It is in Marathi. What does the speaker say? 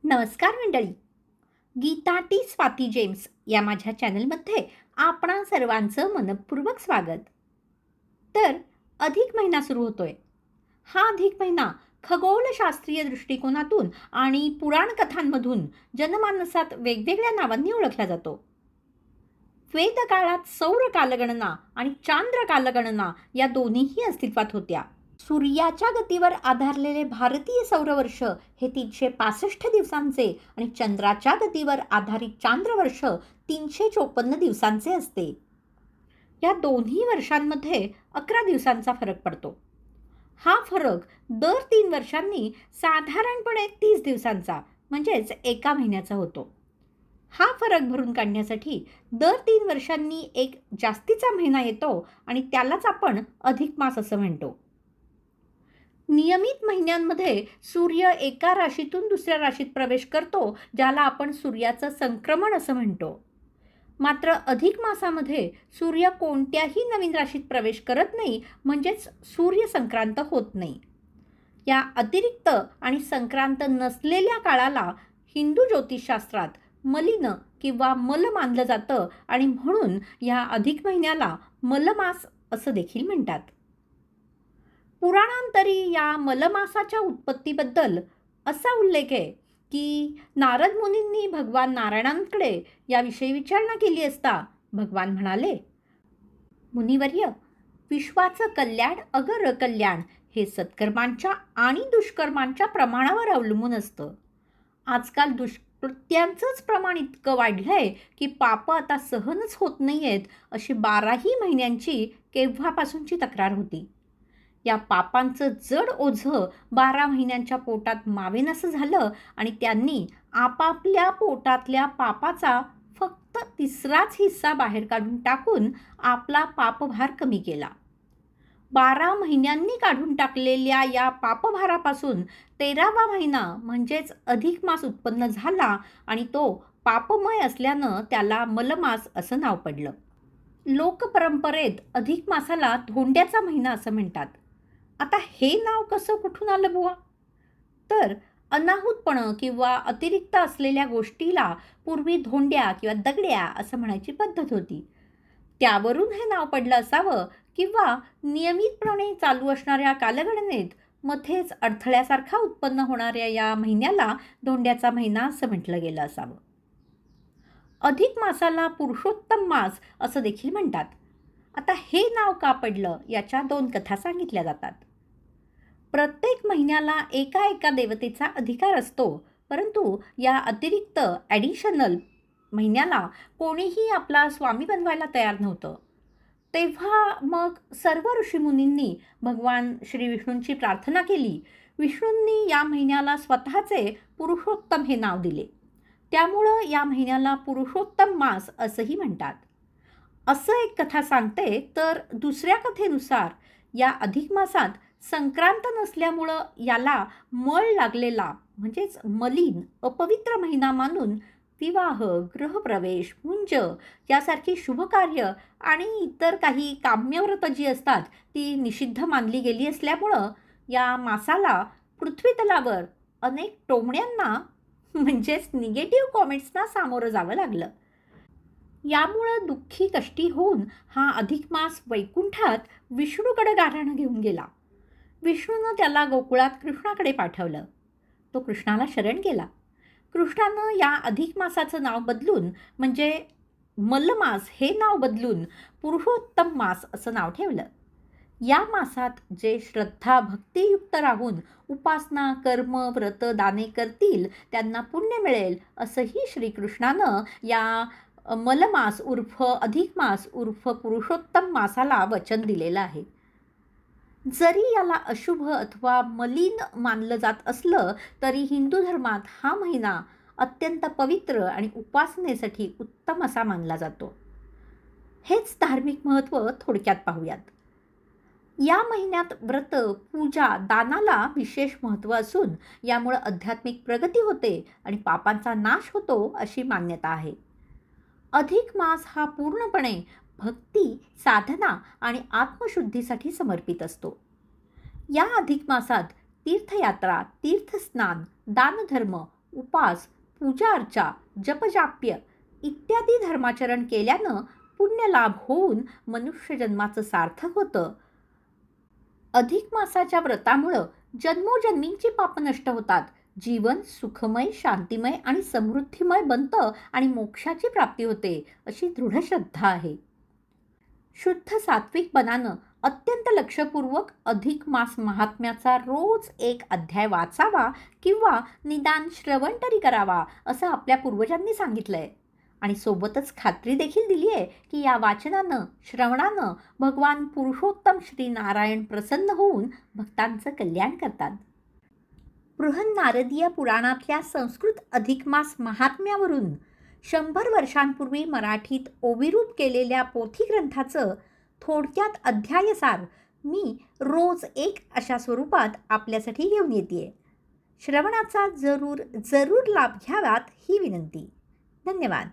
नमस्कार मंडळी. गीता टी स्वाती जेम्स या माझ्या चॅनलमध्ये आपणा सर्वांचं मनपूर्वक स्वागत. तर अधिक महिना सुरू होतोय. हा अधिक महिना खगोलशास्त्रीय दृष्टिकोनातून आणि पुराण कथांमधून जनमानसात वेगवेगळ्या नावांनी ओळखला जातो. वेदकाळात सौर कालगणना आणि चांद्र कालगणना या दोन्हीही अस्तित्वात होत्या. सूर्याच्या गतीवर आधारलेले भारतीय सौरवर्ष हे 365 दिवसांचे आणि चंद्राच्या गतीवर आधारित चांद्रवर्ष 354 दिवसांचे असते. या दोन्ही वर्षांमध्ये 11 दिवसांचा फरक पडतो. हा फरक दर 3 वर्षांनी साधारणपणे 30 दिवसांचा म्हणजेच एका महिन्याचा होतो. हा फरक भरून काढण्यासाठी दर 3 वर्षांनी एक जास्तीचा महिना येतो आणि त्यालाच आपण अधिक मास असं म्हणतो. नियमित महिन्यांमध्ये सूर्य एका राशीतून दुसऱ्या राशीत प्रवेश करतो, ज्याला आपण सूर्याचं संक्रमण असं म्हणतो. मात्र अधिक मासामध्ये सूर्य कोणत्याही नवीन राशीत प्रवेश करत नाही, म्हणजेच सूर्य संक्रांत होत नाही. या अतिरिक्त आणि संक्रांत नसलेल्या काळाला हिंदू ज्योतिषशास्त्रात मलिन किंवा मल मानलं जातं आणि म्हणून या अधिक महिन्याला मलमास असं देखील म्हणतात. पुराणांतरी या मलमासाच्या उत्पत्तीबद्दल असा उल्लेख आहे की नारद मुनींनी भगवान नारायणांकडे याविषयी विचारणा केली असता भगवान म्हणाले, मुनिवर्य, विश्वाचं कल्याण अगर कल्याण हे सत्कर्मांच्या आणि दुष्कर्मांच्या प्रमाणावर अवलंबून असतं. आजकाल दुष्कृत्यांचंच प्रमाण इतकं वाढलंय की पाप आता सहनच होत नाहीयेत अशी 12ही महिन्यांची केव्हापासूनची तक्रार होती. या पापांचं जड ओझं 12 महिन्यांच्या पोटात मावेनासं झालं आणि त्यांनी आपापल्या पोटातल्या पापाचा फक्त 3राच हिस्सा बाहेर काढून टाकून आपला पापभार कमी केला. 12 महिन्यांनी काढून टाकलेल्या या पापभारापासून 13वा महिना म्हणजेच अधिक मास उत्पन्न झाला आणि तो पापमय असल्यानं त्याला मलमास असं नाव पडलं. लोकपरंपरेत अधिक मासाला धोंड्याचा महिना असं म्हणतात. आता हे नाव कसं कुठून आलं बुवा? तर अनाहूतपणं किंवा अतिरिक्त असलेल्या गोष्टीला पूर्वी धोंड्या किंवा दगड्या असं म्हणायची पद्धत होती. त्यावरून हे नाव पडलं असावं किंवा नियमितपणे चालू असणाऱ्या कालगणनेत मध्येच अडथळ्यासारखा उत्पन्न होणाऱ्या या महिन्याला धोंड्याचा महिना असं म्हटलं गेलं असावं. अधिक मासाला पुरुषोत्तम मास असं देखील म्हणतात. आता हे नाव का पडलं याच्या 2 कथा सांगितल्या जातात. प्रत्येक महिन्याला एका देवतेचा अधिकार असतो, परंतु या अतिरिक्त ॲडिशनल महिन्याला कोणीही आपला स्वामी बनवायला तयार नव्हतं. तेव्हा मग सर्व ऋषीमुनींनी भगवान श्री विष्णूंची प्रार्थना केली. विष्णूंनी या महिन्याला स्वतःचे पुरुषोत्तम हे नाव दिले. त्यामुळं या महिन्याला पुरुषोत्तम मास असंही म्हणतात. असं एक कथा सांगते, तर दुसऱ्या कथेनुसार या अधिक मासात संक्रांत नसल्यामुळं याला मळ लागलेला म्हणजेच मलिन अपवित्र महिना मानून विवाह, गृहप्रवेश, मुंज यासारखी शुभकार्य आणि इतर काही काम्यव्रत जी असतात ती निषिद्ध मानली गेली असल्यामुळं या मासाला पृथ्वीतलावर अनेक टोमण्यांना म्हणजेच निगेटिव्ह कॉमेंट्सना सामोरं जावं लागलं. यामुळं दुःखी कष्टी होऊन हा अधिक मास वैकुंठात विष्णूकडे गाढाणं घेऊन गेला. विष्णूनं त्याला गोकुळात कृष्णाकडे पाठवलं. तो कृष्णाला शरण गेला. कृष्णानं या अधिक मासाचं नाव बदलून म्हणजे मल्लमास हे नाव बदलून पुरुषोत्तम मास असं नाव ठेवलं. या मासात जे श्रद्धा भक्तियुक्त राहून उपासना, कर्म, व्रत, दाने करतील त्यांना पुण्य मिळेल असंही श्रीकृष्णानं या मलमास उर्फ अधिक मास उर्फ पुरुषोत्तम मासाला वचन दिलेलं आहे. जरी याला अशुभ अथवा मलिन मानलं जात असलं तरी हिंदू धर्मात हा महिना अत्यंत पवित्र आणि उपासनेसाठी उत्तम असा मानला जातो. हेच धार्मिक महत्त्व थोडक्यात पाहूयात. या महिन्यात व्रत, पूजा, दानाला विशेष महत्त्व असून यामुळे आध्यात्मिक प्रगती होते आणि पापांचा नाश होतो अशी मान्यता आहे. अधिक मास हा पूर्णपणे भक्ती, साधना आणि आत्मशुद्धीसाठी समर्पित असतो. या अधिक मासात तीर्थयात्रा, तीर्थस्नान, दानधर्म, उपास, पूजा अर्चा, जपजाप्य इत्यादी धर्माचरण केल्यानं पुण्यलाभ होऊन मनुष्य जन्माचं सार्थक होतं. अधिक मासाच्या व्रतामुळं जन्मोजन्मींची पाप नष्ट होतात. जीवन सुखमय, शांतिमय आणि समृद्धिमय बनतं आणि मोक्षाची प्राप्ती होते, अशी दृढ श्रद्धा आहे. शुद्ध सात्विक बनानं अत्यंत लक्षपूर्वक अधिक मास महात्म्याचा रोज एक अध्याय वाचावा किंवा निदान श्रवण तरी करावा, असं आपल्या पूर्वजांनी सांगितलंय. आणि सोबतच खात्री देखील दिली आहे की या वाचनानं, श्रवणानं भगवान पुरुषोत्तम श्री नारायण प्रसन्न होऊन भक्तांचं कल्याण करतात. बृहन्नारदीय पुराणातल्या संस्कृत अधिक मास महात्म्यावरून 100 वर्षांपूर्वी मराठीत ओविरूप केलेल्या पोथी ग्रंथाचं थोडक्यात अध्यायसार मी रोज एक अशा स्वरूपात आपल्यासाठी घेऊन येते. श्रवणाचा जरूर लाभ घ्याव्यात ही विनंती. धन्यवाद.